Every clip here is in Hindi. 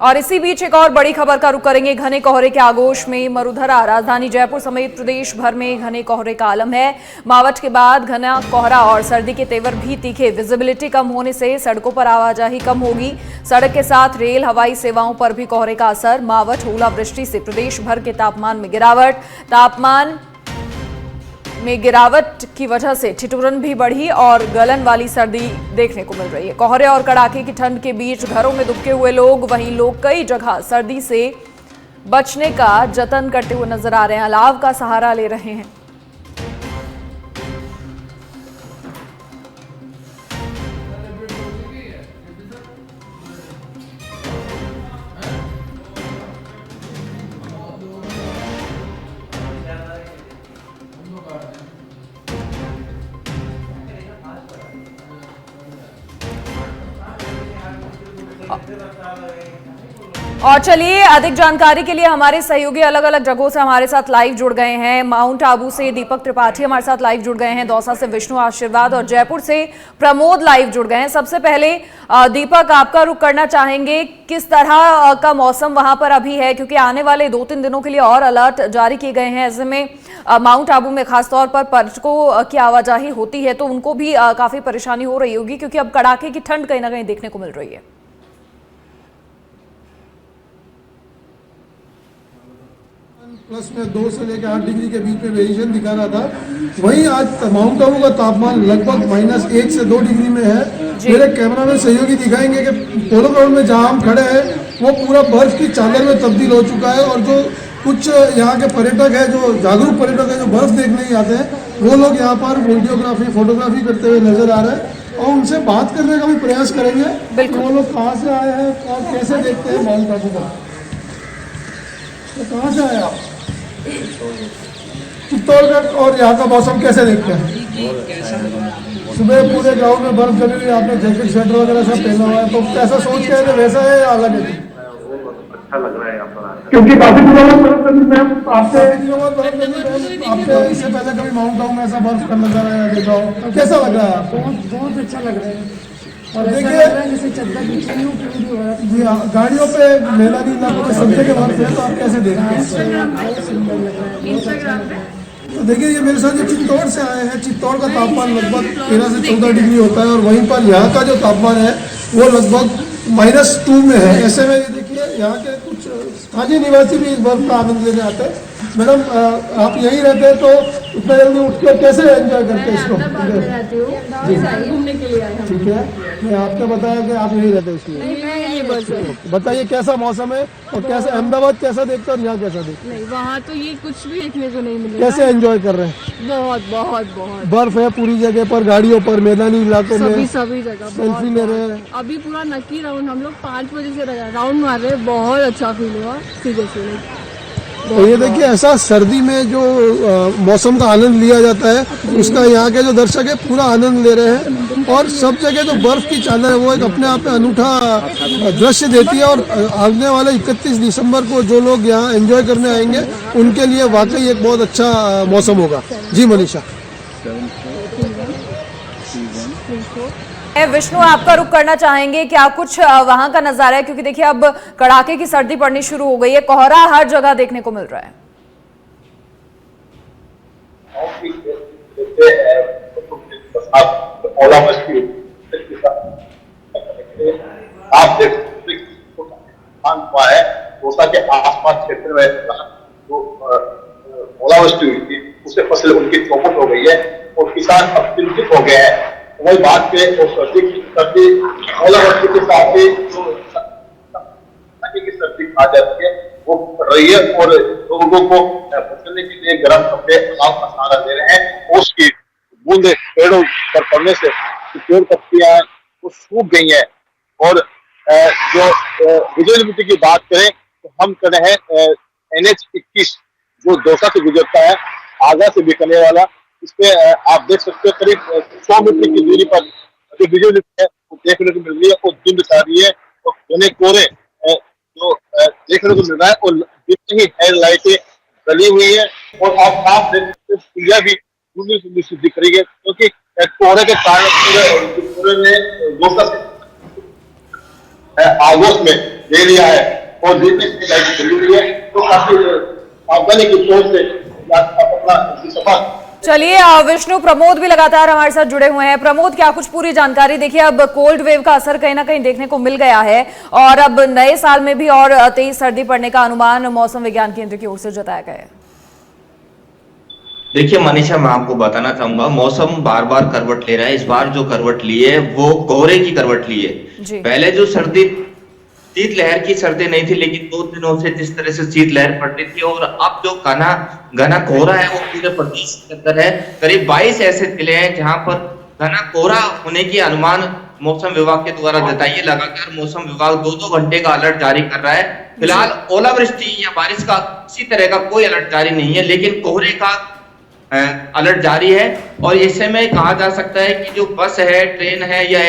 और इसी बीच एक और बड़ी खबर का रुख करेंगे। घने कोहरे के आगोश में मरुधरा। राजधानी जयपुर समेत प्रदेश भर में घने कोहरे का आलम है। मावठ के बाद घना कोहरा और सर्दी के तेवर भी तीखे। विजिबिलिटी कम होने से सड़कों पर आवाजाही कम होगी। सड़क के साथ रेल हवाई सेवाओं पर भी कोहरे का असर। मावठ ओलावृष्टि से प्रदेश भर के तापमान में गिरावट। तापमान में गिरावट की वजह से ठिठुरन भी बढ़ी और गलन वाली सर्दी देखने को मिल रही है। कोहरे और कड़ाके की ठंड के बीच घरों में दुबके हुए लोग, वहीं लोग कई जगह सर्दी से बचने का जतन करते हुए नजर आ रहे हैं। अलाव का सहारा ले रहे हैं। और चलिए अधिक जानकारी के लिए हमारे सहयोगी अलग अलग जगहों से हमारे साथ लाइव जुड़ गए हैं। माउंट आबू से दीपक त्रिपाठी हमारे साथ लाइव जुड़ गए हैं, दौसा से विष्णु आशीर्वाद और जयपुर से प्रमोद लाइव जुड़ गए हैं। सबसे पहले दीपक, आपका रुख करना चाहेंगे, किस तरह का मौसम वहां पर अभी है, क्योंकि आने वाले 2-3 दिनों के लिए और अलर्ट जारी किए गए हैं। ऐसे में माउंट आबू में खासतौर पर पर्यटकों की आवाजाही होती है तो उनको भी काफी परेशानी हो रही होगी, क्योंकि अब कड़ाके की ठंड कहीं ना कहीं देखने को मिल रही है। प्लस में 2 से लेकर 8 डिग्री के बीच में वेरिएशन दिखा रहा था। वहीं आज माउंट आबू का तापमान लगभग -1 से 2 डिग्री में है। मेरे कैमरामैन सहयोगी दिखाएंगे कि पोलो ग्राउंड में जहां हम खड़े हैं वो पूरा बर्फ की चादर में तब्दील हो चुका है। और जो कुछ यहाँ के पर्यटक है, जो जागरूक पर्यटक है, जो बर्फ देखने ही आते हैं, वो लोग यहाँ पर वीडियोग्राफी फोटोग्राफी करते हुए नजर आ रहे हैं और उनसे बात करने का भी प्रयास करेंगे। वो लोग कहाँ से आए हैं और कैसे देखते हैं माउंट आबू का। तो कहाँ से आए आप? चित्तौड़गढ़। और यहाँ का मौसम कैसे देखते हैं? सुबह पूरे गांव में बर्फ जमी हुई, आपने जैकेट स्वेटर वगैरह सब पहना हुआ है, तो कैसा सोच के वैसा है या अलग है? अच्छा लग रहा है यहाँ पर, क्योंकि काफी दिनों में बर्फ जमी। मैम आपसे आपने इससे पहले कभी माउंट आबू में ऐसा बर्फ का नजारा आया देखा हो, कैसा लग रहा है आपको? बहुत अच्छा लग रहा है। और देखिए जैसे चद्दर बिछी हुई जी हाँ, गाड़ियों पे मेला नहीं लगा, संडे के बर्फ है, तो आप कैसे देखते हैं? तो देखिए ये मेरे साथ जो चित्तौड़ से आए हैं, चित्तौड़ का तापमान लगभग 13 से 14 डिग्री होता है और वहीं पर यहाँ का जो तापमान है वो लगभग -2 में है। ऐसे में ये देखिए यहाँ के कुछ स्थानीय निवासी भी इस बर्फ का आनंद लेने आते हैं। मैडम आप यहीं रहते हैं तो इतना जल्दी उठ कर कैसे एंजॉय करते हैं इसको? घूमने के लिए आए। ठीक है, मैं आपने बताया कि आप यहीं रहते हैं इसलिए बताइए कैसा मौसम है और कैसे अहमदाबाद कैसा देखते हैं और यहाँ कैसा देखते हैं? नहीं, वहाँ तो ये कुछ भी देखने को नहीं मिलेगा। कैसे एंजॉय कर रहे हैं? बहुत बहुत बहुत बर्फ है पूरी जगह पर, गाड़ियों पर, मैदानी इलाकों में सभी जगह सेल्फी ले रहे हैं। अभी पूरा नक्की राउंड हम लोग 5 बजे से राउंड मार रहे हैं। बहुत अच्छा फील हुआ सीरियसली। तो ये देखिए ऐसा सर्दी में जो मौसम का आनंद लिया जाता है उसका यहाँ के जो दर्शक है पूरा आनंद ले रहे हैं। और सब जगह जो बर्फ की चादर है वो एक अपने आप में अनूठा दृश्य देती है। और आने वाले 31 दिसंबर को जो लोग यहाँ एंजॉय करने आएंगे उनके लिए वाकई एक बहुत अच्छा मौसम होगा। जी मनीषा। विष्णु, आपका रुख करना चाहेंगे, क्या कुछ वहां का नजारा है, क्योंकि देखिए अब कड़ाके की सर्दी पड़नी शुरू हो गई है, कोहरा हर जगह देखने को मिल रहा है। आप देख हुआ है दौसा के आसपास क्षेत्र में जो ओलावृष्टि हुई थी उससे फसल उनकी चौपट हो गई है और किसान अब चिंतित हो गए हैं। वही बात पे और सर्दी ओलावृष्टि के साथ ही जो की सर्दी आ जाती है वो पड़ रही है और लोगों को बचने के लिए गर्म कपड़े अलाव का सहारा दे रहे हैं। ओस की बूंदे पेड़ों पर पड़ने से पेड़ पत्तियां वो सूख गई हैं। और जो विजिबिलिटी की बात करें तो हम खड़े हैं NH-21 जो दौसा से गुजरता है, आगरा से बीकानेर वाला। इसपे आप देख सकते हो करीब 100 मीटर की दूरी पर जो विजिबिलिटी है वो देखने को मिल रही है और धुंध छा रही है और घने कोहरे जो देखने को मिल रहा है और जितनी ही हेडलाइटें जली हुई है और आप देख सकते हो पुलिया भी दिख रही है, क्योंकि कोहरे के कारण पूरे में दौसा से आगोश में ले लिया है और लेने की जरूरी है, तो काफी सावधानी की सोच से अपना सफर। चलिए विष्णु, प्रमोद भी लगातार हमारे साथ जुड़े हुए हैं। प्रमोद, क्या कुछ पूरी जानकारी? देखिए, अब कोल्ड वेव का असर कहीं ना कहीं देखने को मिल गया है और अब नए साल में भी और तेज सर्दी पड़ने का अनुमान मौसम विज्ञान केंद्र की ओर से जताया गया है। देखिए मनीषा, मैं आपको बताना चाहूंगा, मौसम बार बार करवट ले रहा है। इस बार जो करवट ली है वो कोहरे की करवट ली है। पहले जो सर्दी, शीतलहर की सर्दी नहीं थी, लेकिन 2 दिनों से जिस तरह से शीतलहर पड़ रही थी और अब जो घना कोहरा है वो पूरे प्रदेश के अंदर है। करीब 22 ऐसे जिले हैं जहां पर घना कोहरा होने की अनुमान मौसम विभाग के द्वारा जताइए। लगातार मौसम विभाग 2-2 घंटे का अलर्ट जारी कर रहा है। फिलहाल ओलावृष्टि या बारिश का किसी तरह का कोई अलर्ट जारी नहीं है, लेकिन कोहरे का अलर्ट जारी है। और इससे में कहा जा सकता है कि जो बस है, ट्रेन है या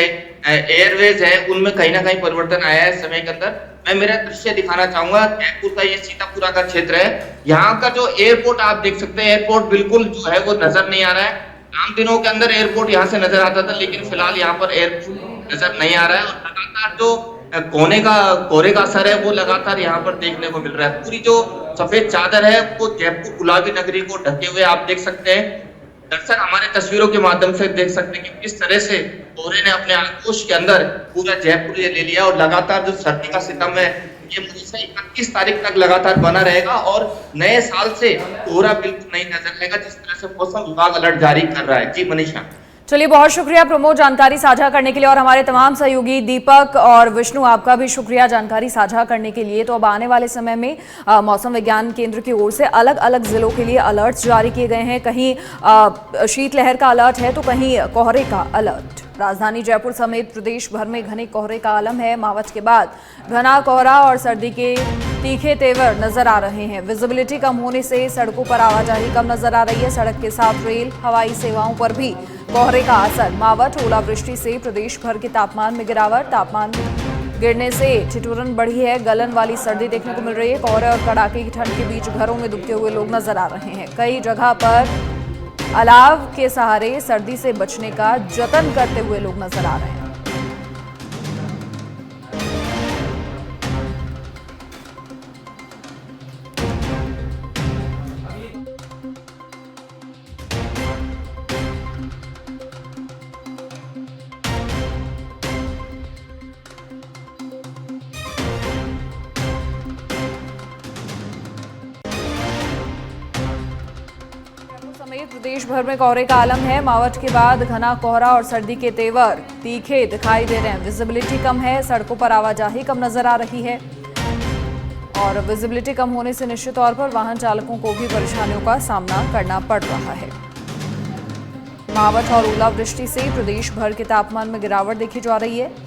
एयरवेज है, उनमें कहीं ना कहीं परिवर्तन आया है समय के अंदर। मैं मेरा दृश्य दिखाना चाहूंगा। जयपुर का ये सीतापुरा का क्षेत्र है। यहाँ का जो एयरपोर्ट आप देख सकते हैं, एयरपोर्ट बिल्कुल जो है वो नजर नहीं आ रहा है। आम दिनों के अंदर एयरपोर्ट यहाँ से नजर आता था, लेकिन फिलहाल यहाँ पर एयरपोर्ट नजर नहीं आ रहा है। और लगातार जो कोहरे का असर है वो लगातार यहाँ पर देखने को मिल रहा है। पूरी जो सफेद चादर है वो जयपुर गुलाबी नगरी को ढके हुए आप देख सकते हैं। दर्शक हमारे तस्वीरों के माध्यम से देख सकते हैं कि किस तरह से कोहरे ने अपने आगोश के अंदर पूरा जयपुर ये ले लिया। और लगातार जो सर्दी का सितम है ये 31 तारीख तक लगातार बना रहेगा और नए साल से कोहरा बिल्कुल नहीं नजर आएगा, जिस तरह से मौसम विभाग अलर्ट जारी कर रहा है। जी मनीषा। चलिए, बहुत शुक्रिया प्रमोद जानकारी साझा करने के लिए और हमारे तमाम सहयोगी दीपक और विष्णु, आपका भी शुक्रिया जानकारी साझा करने के लिए। तो अब आने वाले समय में मौसम विज्ञान केंद्र की ओर से अलग अलग जिलों के लिए अलर्ट्स जारी किए गए हैं। कहीं शीतलहर का अलर्ट है तो कहीं कोहरे का अलर्ट। राजधानी जयपुर समेत प्रदेश भर में घने कोहरे का आलम है। मावठ के बाद घना कोहरा और सर्दी के तीखे तेवर नजर आ रहे हैं। विजिबिलिटी कम होने से सड़कों पर आवाजाही कम नजर आ रही है। सड़क के साथ रेल, हवाई सेवाओं पर भी कोहरे का असर। मावठ, ओलावृष्टि से प्रदेश भर के तापमान में गिरावट। तापमान गिरने से ठिठुरन बढ़ी है। गलन वाली सर्दी देखने को मिल रही है। कोहरे और कड़ाके की ठंड के बीच घरों में दुबके हुए लोग नजर आ रहे हैं। कई जगह पर अलाव के सहारे सर्दी से बचने का जतन करते हुए लोग नजर आ रहे हैं। समेत प्रदेश भर में कोहरे का आलम है। मावठ के बाद घना कोहरा और सर्दी के तेवर तीखे दिखाई दे रहे हैं। विजिबिलिटी कम है, सड़कों पर आवाजाही कम नजर आ रही है और विजिबिलिटी कम होने से निश्चित तौर पर वाहन चालकों को भी परेशानियों का सामना करना पड़ रहा है। मावठ और ओलावृष्टि से प्रदेश भर के तापमान में गिरावट देखी जा रही है।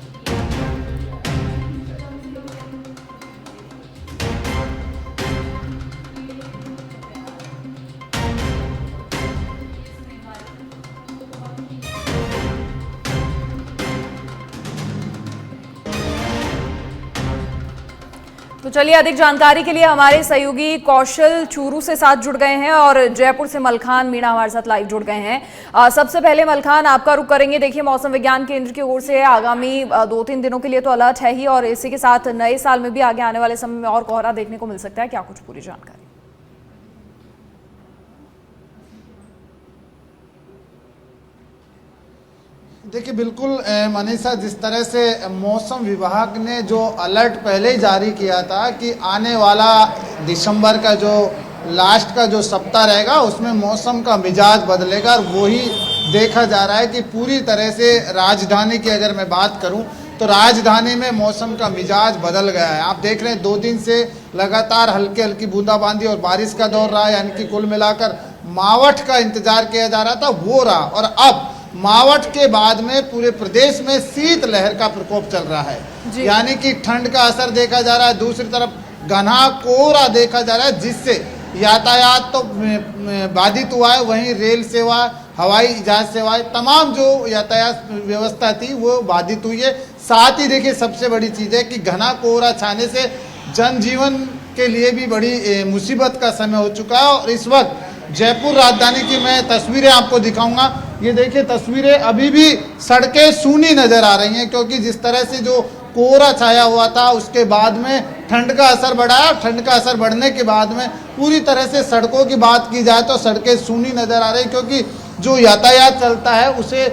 तो चलिए, अधिक जानकारी के लिए हमारे सहयोगी कौशल चूरू से साथ जुड़ गए हैं और जयपुर से मलखान मीणा हमारे साथ लाइव जुड़ गए हैं। सबसे पहले मलखान, आपका रुख करेंगे। देखिए, मौसम विज्ञान केंद्र की ओर से आगामी 2-3 दिनों के लिए तो अलर्ट है ही और इसी के साथ नए साल में भी आगे आने वाले समय में और कोहरा देखने को मिल सकता है। क्या कुछ पूरी जानकारी? देखिए, बिल्कुल मनीषा, जिस तरह से मौसम विभाग ने जो अलर्ट पहले ही जारी किया था कि आने वाला दिसंबर का जो लास्ट का जो सप्ताह रहेगा उसमें मौसम का मिजाज बदलेगा, और वही देखा जा रहा है कि पूरी तरह से राजधानी की अगर मैं बात करूं तो राजधानी में मौसम का मिजाज बदल गया है। आप देख रहे हैं 2 दिन से लगातार हल्की हल्की बूंदाबांदी और बारिश का दौर रहा है, यानी कि कुल मिलाकर मावठ का इंतजार किया जा रहा था वो रहा, और अब मावठ के बाद में पूरे प्रदेश में शीत लहर का प्रकोप चल रहा है, यानी कि ठंड का असर देखा जा रहा है। दूसरी तरफ घना कोहरा देखा जा रहा है, जिससे यातायात तो बाधित हुआ है, वहीं रेल सेवा, हवाई जहाज सेवाएं, तमाम जो यातायात व्यवस्था थी वो बाधित हुई है। साथ ही देखिए, सबसे बड़ी चीज़ है कि घना कोहरा छाने से जनजीवन के लिए भी बड़ी मुसीबत का समय हो चुका है। और इस वक्त जयपुर राजधानी की मैं तस्वीरें आपको दिखाऊंगा। ये देखिए, तस्वीरें अभी भी सड़कें सूनी नज़र आ रही हैं, क्योंकि जिस तरह से जो कोहरा छाया हुआ था, उसके बाद में ठंड का असर बढ़ा। ठंड का असर बढ़ने के बाद में पूरी तरह से सड़कों की बात की जाए तो सड़कें सूनी नज़र आ रही, क्योंकि जो यातायात चलता है उसे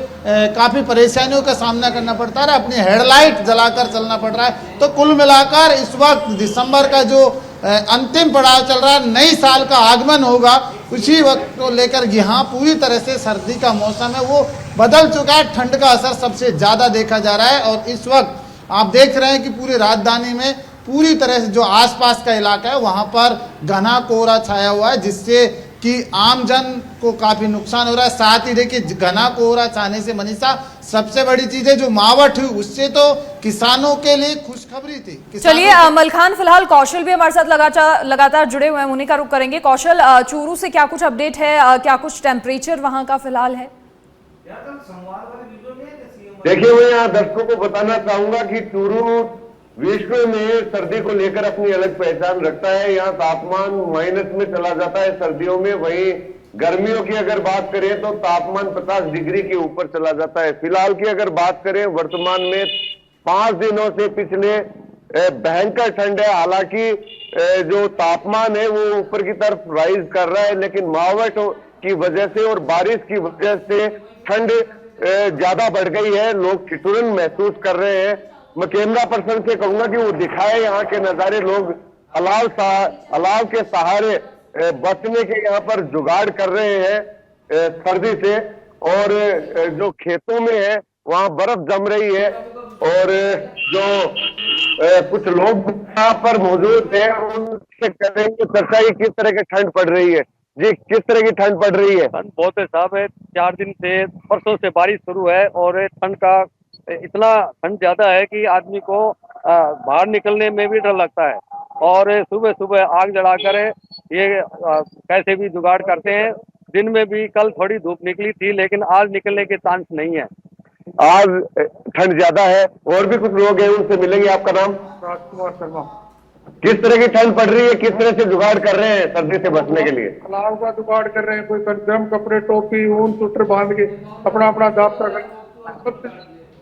काफ़ी परेशानियों का सामना करना पड़ता है, अपनी हेडलाइट जलाकर चलना पड़ रहा है। तो कुल मिलाकर इस वक्त दिसंबर का जो अंतिम पड़ाव चल रहा है, नई साल का आगमन होगा, उसी वक्त को लेकर यहाँ पूरी तरह से सर्दी का मौसम है वो बदल चुका है। ठंड का असर सबसे ज़्यादा देखा जा रहा है और इस वक्त आप देख रहे हैं कि पूरी राजधानी में पूरी तरह से जो आसपास का इलाका है वहाँ पर घना कोहरा छाया हुआ है, जिससे कि आम जन को काफ़ी नुकसान हो रहा है। साथ ही देखिए घना कोहरा छाने से मनीषा सबसे बड़ी चीज़ है जो मावठ हुई, उससे तो किसानों के लिए खुशखबरी थी। चलिए मलखान, फिलहाल कौशल भी हमारे साथ लगातार जुड़े हुए हैं, उन्हीं का रुख करेंगे। कौशल, चूरू से क्या कुछ अपडेट है, क्या कुछ टेम्परेचर वहां का फिलहाल है? देखिए, मैं यहाँ दर्शकों को बताना चाहूंगा कि चूरू विश्व में सर्दी को लेकर अपनी अलग पहचान रखता है। यहाँ तापमान माइनस में चला जाता है सर्दियों में, वहीं गर्मियों की अगर बात करें तो तापमान 50 डिग्री के ऊपर चला जाता है। फिलहाल की अगर बात करें वर्तमान में 5 दिनों से पिछले भयंकर ठंड है। हालांकि जो तापमान है वो ऊपर की तरफ राइज कर रहा है, लेकिन मावठ की वजह से और बारिश की वजह से ठंड ज्यादा बढ़ गई है, लोग ठिठुरन महसूस कर रहे हैं। मैं कैमरा पर्सन से कहूंगा कि वो दिखाए यहाँ के नजारे। लोग अलाव के सहारे बचने के यहाँ पर जुगाड़ कर रहे हैं सर्दी से, और जो खेतों में है वहाँ बर्फ जम रही है और जो कुछ लोग यहाँ पर मौजूद हैं उनसे करेंगे चर्चा की किस तरह की ठंड पड़ रही है। जी, किस तरह की ठंड पड़ रही है? ठंड बहुत है साहब, है 4 दिन से, परसों से बारिश शुरू है और ठंड का इतना ठंड ज्यादा है कि आदमी को बाहर निकलने में भी डर लगता है। और सुबह सुबह आग जलाकर ये कैसे भी जुगाड़ करते हैं। दिन में भी कल थोड़ी धूप निकली थी, लेकिन आज निकलने के चांस नहीं है। आज ठंड ज्यादा है। और भी कुछ लोग हैं, उनसे मिलेंगे। आपका नाम? राजकुमार शर्मा। किस तरह की ठंड पड़ रही है, किस तरह से जुगाड़ कर रहे हैं सर्दी से बचने के लिए? अलाव का जुगाड़ कर रहे हैं, कोई गर्म कपड़े, टोपी, ऊन, स्वेटर बांध के अपना अपना दाफ्ता कर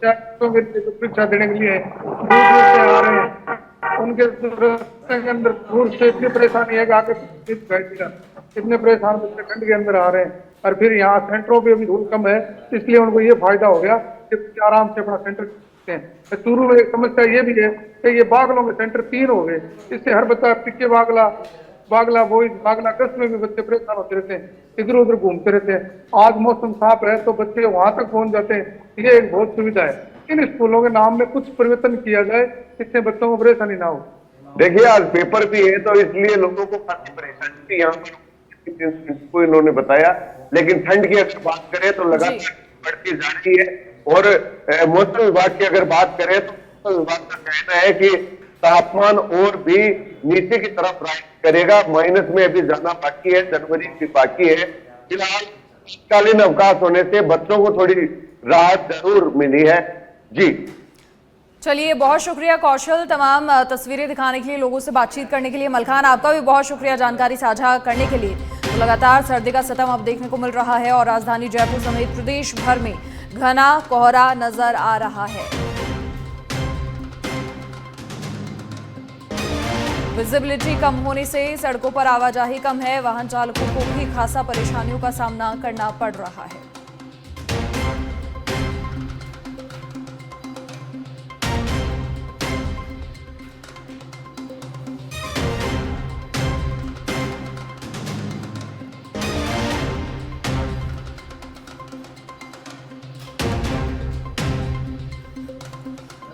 परीक्षा देने के लिए दूर दूर से आ रहे हैं। उनके रास्ते के अंदर दूर से इतनी परेशानी है कि आगे इतने परेशान बच्चे ठंड के अंदर आ रहे हैं। और फिर यहाँ सेंटरों पे भी धूल कम है, इसलिए उनको ये फायदा हो गया कि आराम से अपना सेंटर करते हैं। चूरू में एक समस्या ये भी है कि ये बागलों में सेंटर 3 हो गए, इससे हर बच्चा टिक्के बागला बोई बागला कस्बे में भी बच्चे परेशान होते रहते हैं, इधर उधर घूमते रहते हैं। आज मौसम साफ है तो बच्चे वहां तक पहुंच जाते हैं, ये एक बहुत सुविधा है। इन स्कूलों के नाम में कुछ परिवर्तन किया जाए, इससे बच्चों को परेशानी ना हो। देखिए, आज पेपर भी है तो इसलिए लोगों को काफी परेशानी थी यहाँ पर, इन्होंने बताया। लेकिन ठंड की अगर बात करें तो लगातार बढ़ती जा रही है। और मौसम विभाग की अगर बात करें तो मौसम विभाग का कहना है कि तापमान और भी नीचे की तरफ राइज करेगा। माइनस में अभी जाना बाकी है, जनवरी भी बाकी है। फिलहाल शीतकालीन अवकाश होने से बच्चों को थोड़ी राहत जरूर मिली है। जी, चलिए, बहुत शुक्रिया कौशल, तमाम तस्वीरें दिखाने के लिए, लोगों से बातचीत करने के लिए। मलखान, आपका भी बहुत शुक्रिया जानकारी साझा करने के लिए। तो लगातार सर्दी का सतम अब देखने को मिल रहा है और राजधानी जयपुर समेत प्रदेश भर में घना कोहरा नजर आ रहा है। विजिबिलिटी कम होने से सड़कों पर आवाजाही कम है, वाहन चालकों को भी खासा परेशानियों का सामना करना पड़ रहा है।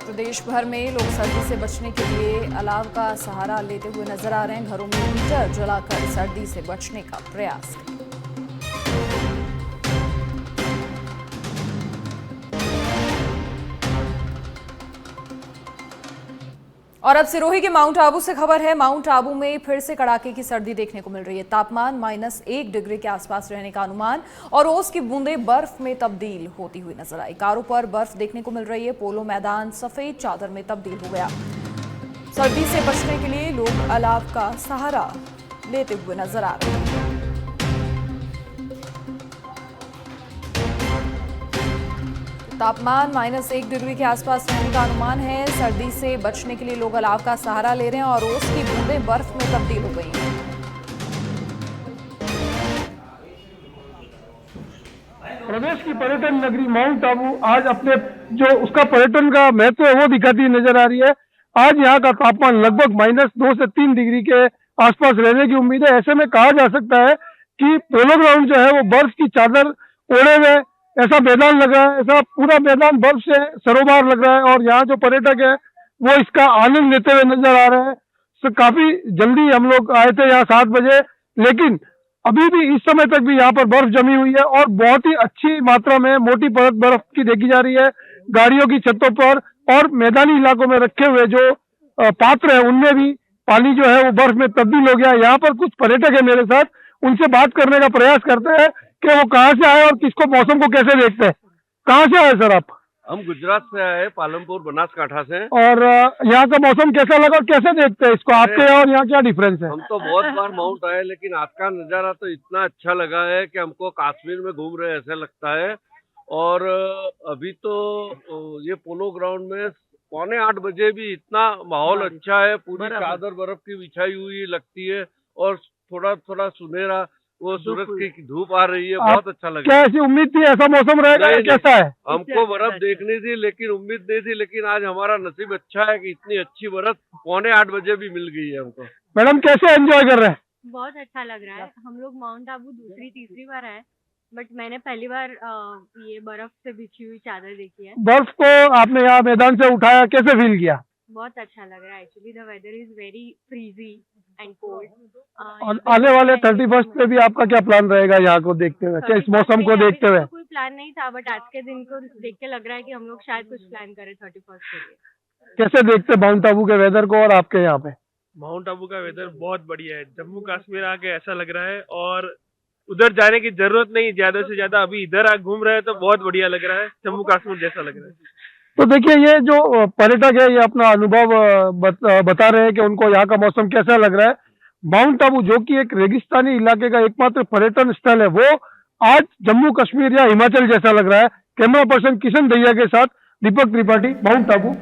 प्रदेश भर में लोग सर्दी से बचने के लिए अलाव का सहारा लेते हुए नजर आ रहे हैं। घरों में हीटर जलाकर सर्दी से बचने का प्रयास करें। और अब सिरोही के माउंट आबू से खबर है। माउंट आबू में फिर से कड़ाके की सर्दी देखने को मिल रही है। तापमान -1 डिग्री के आसपास रहने का अनुमान और ओस की बूंदें बर्फ में तब्दील होती हुई नजर आई। कारों पर बर्फ देखने को मिल रही है। पोलो मैदान सफेद चादर में तब्दील हो गया। सर्दी से बचने के लिए लोग अलाव का सहारा लेते हुए नजर आ रहे हैं। तापमान -1 डिग्री के आसपास रहने का अनुमान है। सर्दी से बचने के लिए लोग अलाव का सहारा ले रहे हैं और ओस की बूंदें बर्फ में तब्दील हो गई हैं। प्रदेश की पर्यटन नगरी माउंट आबू आज अपने जो उसका पर्यटन का महत्व है वो दिखाती नजर आ रही है। आज यहाँ का तापमान लगभग -2 से 3 डिग्री के आसपास रहने की उम्मीद है। ऐसे में कहा जा सकता है कि पोलो ग्राउंड जो है वो बर्फ की चादर ओढ़े हुए ऐसा मैदान लग रहा है, ऐसा पूरा मैदान बर्फ से सरोबार लग रहा है और यहाँ जो पर्यटक है वो इसका आनंद लेते हुए नजर आ रहे हैं। तो काफी जल्दी हम लोग आए थे यहाँ 7 बजे, लेकिन अभी भी इस समय तक भी यहाँ पर बर्फ जमी हुई है और बहुत ही अच्छी मात्रा में मोटी परत बर्फ की देखी जा रही है। गाड़ियों की छतों पर और मैदानी इलाकों में रखे हुए जो पात्र है उनमें भी पानी जो है वो बर्फ में तब्दील हो गया। यहाँ पर कुछ पर्यटक है मेरे साथ, उनसे बात करने का प्रयास करते हैं कि वो कहाँ से आए और किसको मौसम को कैसे देखते हैं। कहाँ से आए सर आप? हम गुजरात से आए, पालमपुर बनासकांठा से। और यहाँ का मौसम कैसा लगा और कैसे देखते हैं इसको, आपके और यहाँ क्या डिफरेंस है? हम तो बहुत बार माउंट आए, लेकिन आज का नज़ारा तो इतना अच्छा लगा है कि हमको कश्मीर में घूम रहे ऐसा लगता है। और अभी तो ये पोलो ग्राउंड में 7:45 बजे भी इतना माहौल अच्छा है, पूरी चादर बर्फ की बिछाई हुई लगती है और थोड़ा थोड़ा सुनहरा वो सूरज की धूप आ रही है, बहुत अच्छा लगा। क्या ऐसी उम्मीद थी ऐसा मौसम रहेगा या कैसा है? हमको बर्फ देखनी थी लेकिन उम्मीद नहीं थी, लेकिन आज हमारा नसीब अच्छा है कि इतनी अच्छी बर्फ 7:45 बजे भी मिल गई है हमको। मैडम कैसे एंजॉय कर रहे हैं? बहुत अच्छा लग रहा है। हम लोग माउंट आबू दूसरी तीसरी बार आए, बट मैंने पहली बार ये बर्फ से बिछी हुई चादर देखी है। बर्फ को आपने यहाँ मैदान से उठाया, कैसे फील किया? बहुत अच्छा लग रहा है। Actually the weather is very freezy and cold. और आने वाले 31 पे भी आपका क्या प्लान रहेगा यहाँ को देखते हुए, क्या इस मौसम को देखते हुए? कोई प्लान नहीं था, बट आज के दिन को देख के लग रहा है कि हम लोग शायद कुछ प्लान करें 31 के लिए। कैसे देखते माउंट आबू के वेदर को और आपके यहाँ पे? माउंट आबू का वेदर बहुत बढ़िया है। जम्मू कश्मीर आके ऐसा लग रहा है और उधर जाने की जरूरत नहीं, ज्यादा से ज्यादा अभी इधर आ घूम रहे हैं तो बहुत बढ़िया लग रहा है, जम्मू कश्मीर जैसा लग रहा है। तो देखिए ये जो पर्यटक है ये अपना अनुभव बता रहे हैं कि उनको यहाँ का मौसम कैसा लग रहा है। माउंट आबू जो कि एक रेगिस्तानी इलाके का एकमात्र पर्यटन स्थल है, वो आज जम्मू कश्मीर या हिमाचल जैसा लग रहा है। कैमरा पर्सन किशन दहिया के साथ दीपक त्रिपाठी, माउंट आबू।